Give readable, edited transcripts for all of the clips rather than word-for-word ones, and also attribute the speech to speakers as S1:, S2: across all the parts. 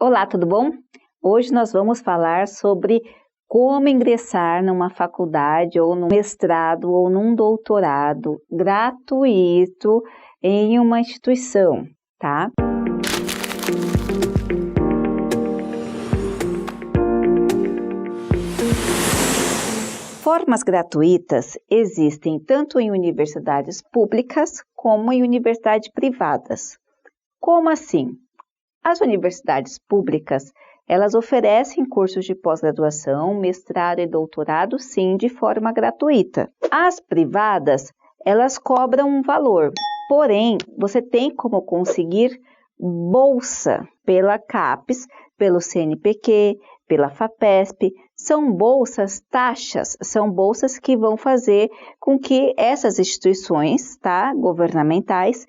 S1: Olá, tudo bom? Hoje nós vamos falar sobre como ingressar numa faculdade ou num mestrado ou num doutorado gratuito em uma instituição, tá? Formas gratuitas existem tanto em universidades públicas como em universidades privadas. Como assim? As universidades públicas, elas oferecem cursos de pós-graduação, mestrado e doutorado, sim, de forma gratuita. As privadas, elas cobram um valor, porém, você tem como conseguir bolsa pela CAPES, pelo CNPq, pela FAPESP. São bolsas taxas, são bolsas que vão fazer com que essas instituições, governamentais,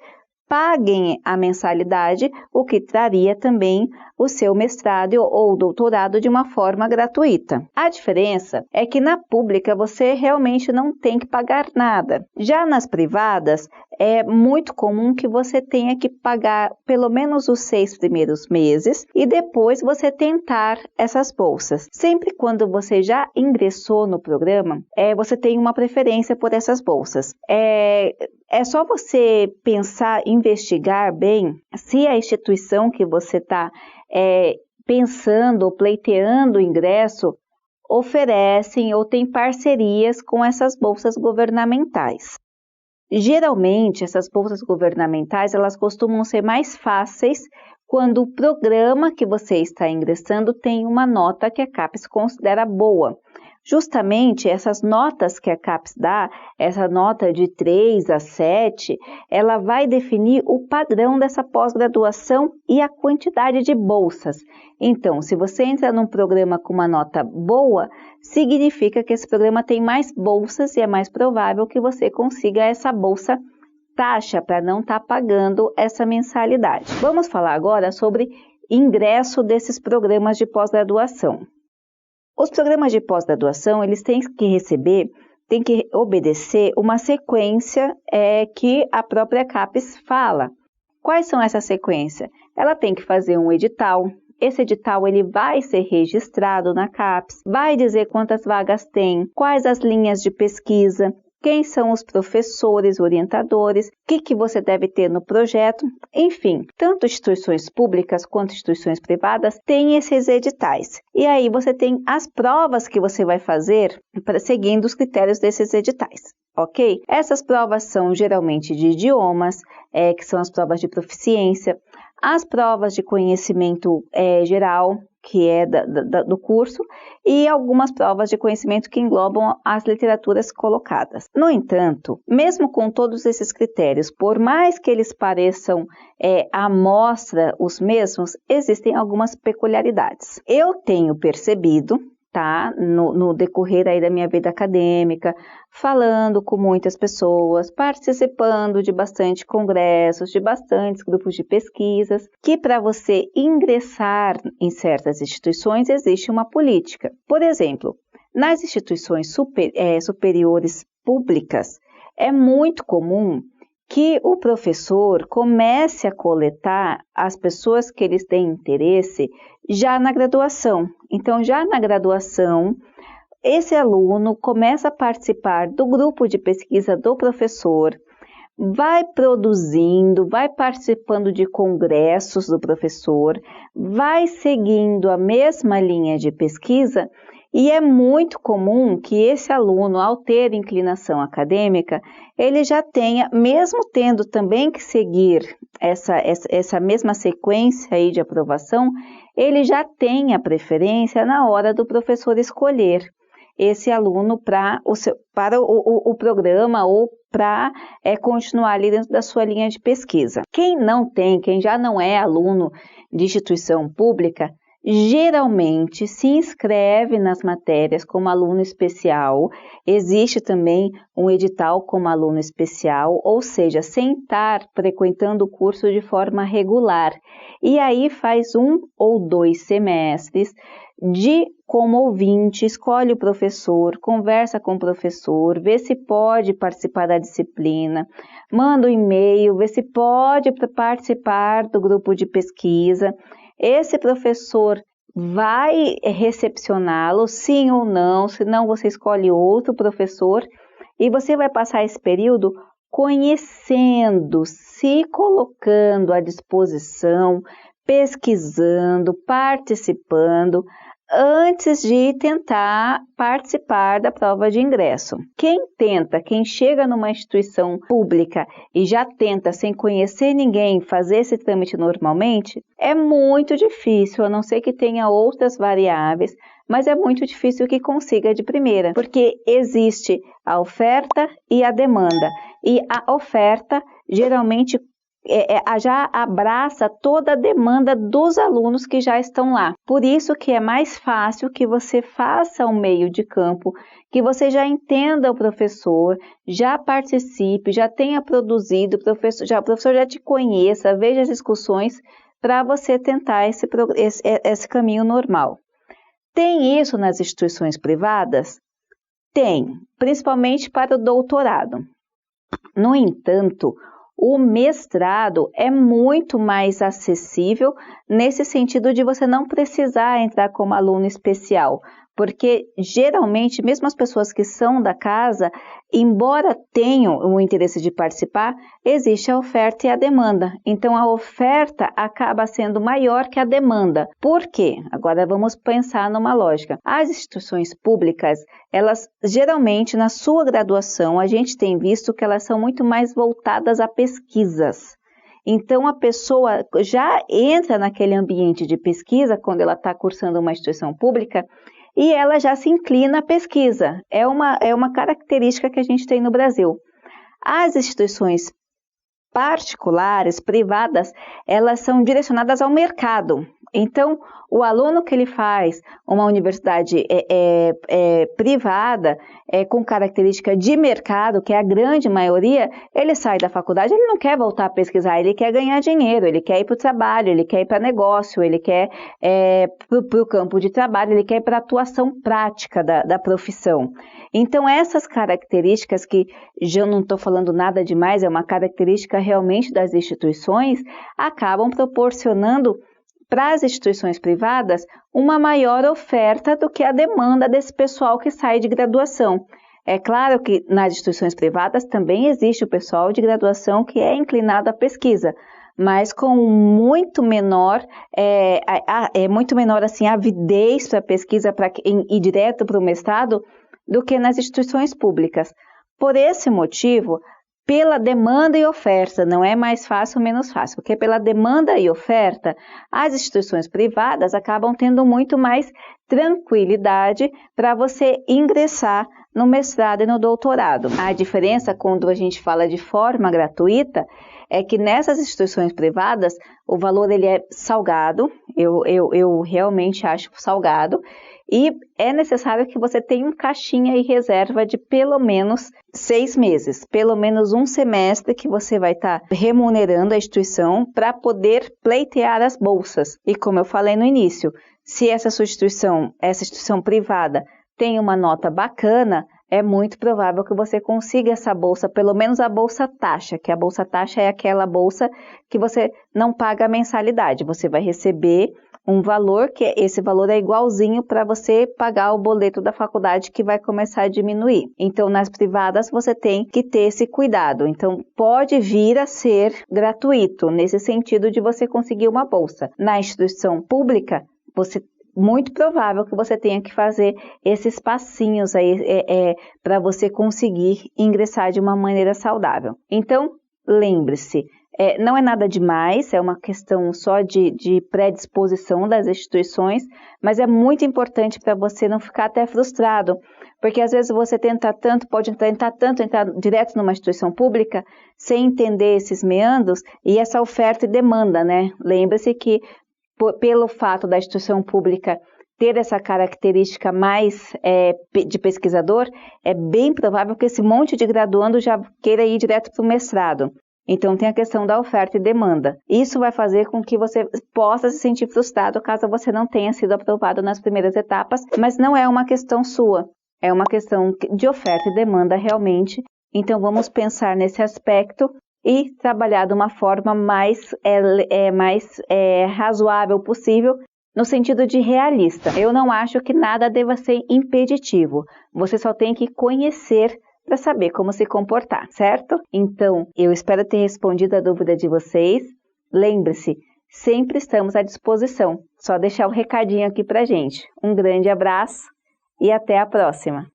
S1: paguem a mensalidade, o que traria também o seu mestrado ou doutorado de uma forma gratuita. A diferença é que na pública você realmente não tem que pagar nada. Já nas privadas, é muito comum que você tenha que pagar pelo menos os 6 primeiros meses e depois você tentar essas bolsas. Sempre quando você já ingressou no programa, você tem uma preferência por essas bolsas. É só você pensar, investigar bem se a instituição que você está pensando ou pleiteando o ingresso oferecem ou tem parcerias com essas bolsas governamentais. Geralmente, essas bolsas governamentais, elas costumam ser mais fáceis quando o programa que você está ingressando tem uma nota que a CAPES considera boa. Justamente essas notas que a CAPES dá, essa nota de 3 a 7, ela vai definir o padrão dessa pós-graduação e a quantidade de bolsas. Então, se você entra num programa com uma nota boa, significa que esse programa tem mais bolsas e é mais provável que você consiga essa bolsa taxa para não estar pagando essa mensalidade. Vamos falar agora sobre ingresso desses programas de pós-graduação. Os programas de pós-graduação, eles têm que obedecer uma sequência que a própria CAPES fala. Quais são essa sequência? Ela tem que fazer um edital. Esse edital ele vai ser registrado na CAPES, vai dizer quantas vagas tem, quais as linhas de pesquisa, quem são os professores, orientadores, o que você deve ter no projeto, enfim, tanto instituições públicas quanto instituições privadas têm esses editais. E aí você tem as provas que você vai fazer seguindo os critérios desses editais, ok? Essas provas são geralmente de idiomas, que são as provas de proficiência, as provas de conhecimento geral, que é do curso, e algumas provas de conhecimento que englobam as literaturas colocadas. No entanto, mesmo com todos esses critérios, por mais que eles pareçam à mostra os mesmos, existem algumas peculiaridades. Eu tenho percebido, no decorrer aí da minha vida acadêmica, falando com muitas pessoas, participando de bastante congressos, de bastantes grupos de pesquisas, que para você ingressar em certas instituições existe uma política. Por exemplo, nas instituições superiores públicas, é muito comum que o professor comece a coletar as pessoas que eles têm interesse já na graduação. Então, já na graduação, esse aluno começa a participar do grupo de pesquisa do professor, vai produzindo, vai participando de congressos do professor, vai seguindo a mesma linha de pesquisa. E é muito comum que esse aluno, ao ter inclinação acadêmica, ele já tenha, mesmo tendo também que seguir essa mesma sequência aí de aprovação, ele já tenha preferência na hora do professor escolher esse aluno para o programa ou para continuar ali dentro da sua linha de pesquisa. Quem já não é aluno de instituição pública, geralmente se inscreve nas matérias como aluno especial. Existe também um edital como aluno especial, ou seja, sem estar frequentando o curso de forma regular. E aí faz 1 ou 2 semestres como ouvinte, escolhe o professor, conversa com o professor, vê se pode participar da disciplina, manda um e-mail, vê se pode participar do grupo de pesquisa. esse professor vai recepcioná-lo, sim ou não, se não você escolhe outro professor e você vai passar esse período conhecendo, se colocando à disposição, pesquisando, participando, antes de tentar participar da prova de ingresso. Quem chega numa instituição pública e já tenta, sem conhecer ninguém, fazer esse trâmite normalmente, é muito difícil, a não ser que tenha outras variáveis, mas é muito difícil que consiga de primeira, porque existe a oferta e a demanda, e a oferta geralmente já abraça toda a demanda dos alunos que já estão lá. Por isso que é mais fácil que você faça um meio de campo, que você já entenda o professor, já participe, já tenha produzido, o professor já te conheça, veja as discussões para você tentar esse caminho normal. Tem isso nas instituições privadas? Tem, principalmente para o doutorado. No entanto, o mestrado é muito mais acessível nesse sentido de você não precisar entrar como aluno especial, porque geralmente, mesmo as pessoas que são da casa, embora tenham o interesse de participar, existe a oferta e a demanda. Então, a oferta acaba sendo maior que a demanda. Por quê? Agora vamos pensar numa lógica. As instituições públicas, elas geralmente, na sua graduação, a gente tem visto que elas são muito mais voltadas a pesquisas. Então, a pessoa já entra naquele ambiente de pesquisa, quando ela está cursando uma instituição pública, e ela já se inclina à pesquisa. É uma característica que a gente tem no Brasil. As instituições particulares, privadas, elas são direcionadas ao mercado. Então, o aluno que ele faz uma universidade privada, com característica de mercado, que é a grande maioria, ele sai da faculdade, ele não quer voltar a pesquisar, ele quer ganhar dinheiro, ele quer ir para o trabalho, ele quer ir para negócio, ele quer para o campo de trabalho, ele quer ir para a atuação prática da profissão. Então, essas características, que já não estou falando nada demais, é uma característica realmente das instituições, acabam proporcionando para as instituições privadas uma maior oferta do que a demanda desse pessoal que sai de graduação. É claro que nas instituições privadas também existe o pessoal de graduação que é inclinado à pesquisa, mas com muito menor assim, avidez para a pesquisa para ir direto para o mestrado do que nas instituições públicas. Por esse motivo, pela demanda e oferta, não é mais fácil ou menos fácil, porque pela demanda e oferta, as instituições privadas acabam tendo muito mais tranquilidade para você ingressar no mestrado e no doutorado. A diferença quando a gente fala de forma gratuita é que nessas instituições privadas o valor ele é salgado, eu realmente acho salgado, e é necessário que você tenha um caixinha e reserva de pelo menos 6 meses, pelo menos um semestre que você vai estar remunerando a instituição para poder pleitear as bolsas. E como eu falei no início, se essa instituição privada tem uma nota bacana, é muito provável que você consiga essa bolsa, pelo menos a bolsa taxa, que a bolsa taxa é aquela bolsa que você não paga a mensalidade, você vai receber um valor, que esse valor é igualzinho para você pagar o boleto da faculdade, que vai começar a diminuir. Então, nas privadas, você tem que ter esse cuidado. Então, pode vir a ser gratuito, nesse sentido de você conseguir uma bolsa. Na instituição pública, muito provável que você tenha que fazer esses passinhos aí para você conseguir ingressar de uma maneira saudável. Então, lembre-se, não é nada demais, é uma questão só de predisposição das instituições, mas é muito importante para você não ficar até frustrado, porque às vezes você pode entrar direto numa instituição pública sem entender esses meandros e essa oferta e demanda, né? Lembre-se que pelo fato da instituição pública ter essa característica mais de pesquisador, é bem provável que esse monte de graduando já queira ir direto para o mestrado. Então, tem a questão da oferta e demanda. Isso vai fazer com que você possa se sentir frustrado caso você não tenha sido aprovado nas primeiras etapas, mas não é uma questão sua, é uma questão de oferta e demanda realmente. Então, vamos pensar nesse aspecto e trabalhar de uma forma mais razoável possível, no sentido de realista. Eu não acho que nada deva ser impeditivo. Você só tem que conhecer para saber como se comportar, certo? Então, eu espero ter respondido a dúvida de vocês. Lembre-se, sempre estamos à disposição. Só deixar um recadinho aqui pra gente. Um grande abraço e até a próxima!